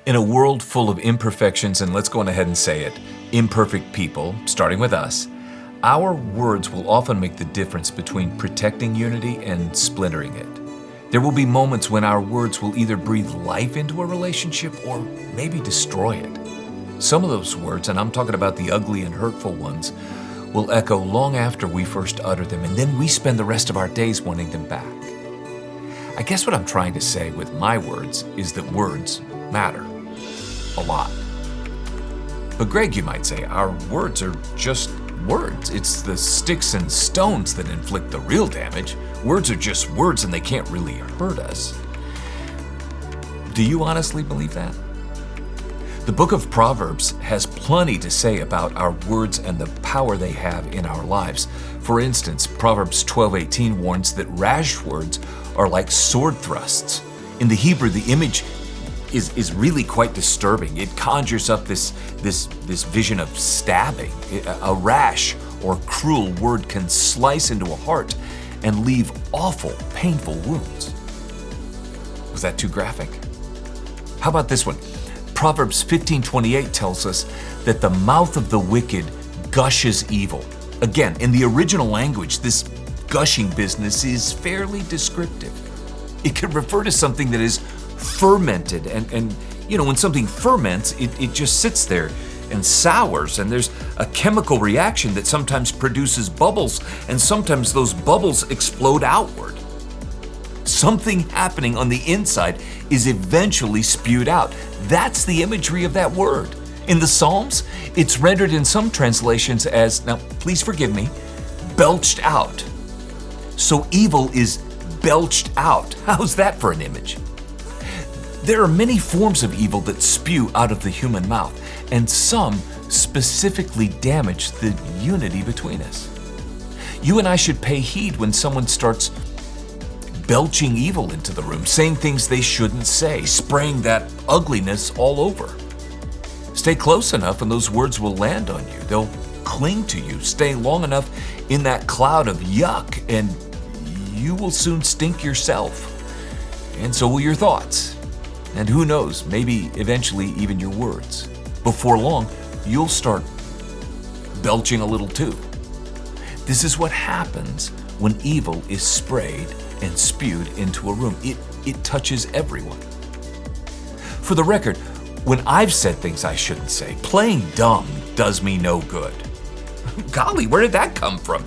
In a world full of imperfections, and let's go on ahead and say it, imperfect people, starting with us, our words will often make the difference between protecting unity and splintering it. There will be moments when our words will either breathe life into a relationship or maybe destroy it. Some of those words, and I'm talking about the ugly and hurtful ones, will echo long after we first utter them, and then we spend the rest of our days wanting them back. I guess what I'm trying to say with my words is that words matter a lot. But Greg, you might say, our words are just words. It's the sticks and stones that inflict the real damage. Words are just words and they can't really hurt us. Do you honestly believe that? The book of Proverbs has plenty to say about our words and the power they have in our lives. For instance, Proverbs 12:18 warns that rash words are like sword thrusts. In the Hebrew, the image is really quite disturbing. It conjures up this vision of stabbing. A rash or cruel word can slice into a heart and leave awful, painful wounds. Was that too graphic? How about this one? Proverbs 15:28 tells us that the mouth of the wicked gushes evil. Again, in the original language, this gushing business is fairly descriptive. It can refer to something that is fermented, and when something ferments, it just sits there and sours, and there's a chemical reaction that sometimes produces bubbles, and sometimes those bubbles explode outward. Something happening on the inside is eventually spewed out. That's the imagery of that word. In the Psalms, it's rendered in some translations as, now please forgive me, belched out. So evil is belched out. How's that for an image? There are many forms of evil that spew out of the human mouth, and some specifically damage the unity between us. You and I should pay heed when someone starts belching evil into the room, saying things they shouldn't say, spraying that ugliness all over. Stay close enough and those words will land on you. They'll cling to you. Stay long enough in that cloud of yuck and you will soon stink yourself. And so will your thoughts. And who knows, maybe eventually even your words. Before long, you'll start belching a little too. This is what happens when evil is sprayed and spewed into a room. It touches everyone. For the record, when I've said things I shouldn't say, playing dumb does me no good. Golly, where did that come from?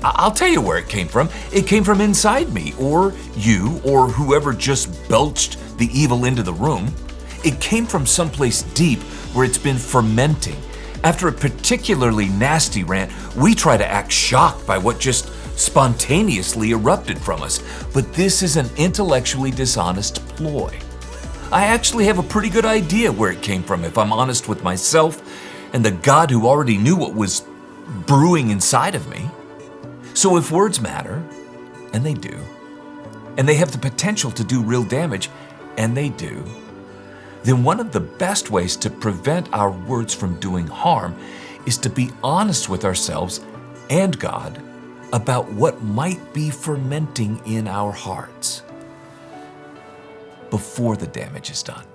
I'll tell you where it came from. It came from inside me, or you, or whoever just belched the evil into the room. It came from someplace deep where it's been fermenting. After a particularly nasty rant, we try to act shocked by what just spontaneously erupted from us. But this is an intellectually dishonest ploy. I actually have a pretty good idea where it came from if I'm honest with myself and the God who already knew what was brewing inside of me. So if words matter, and they do, and they have the potential to do real damage, and they do, then one of the best ways to prevent our words from doing harm is to be honest with ourselves and God about what might be fermenting in our hearts before the damage is done.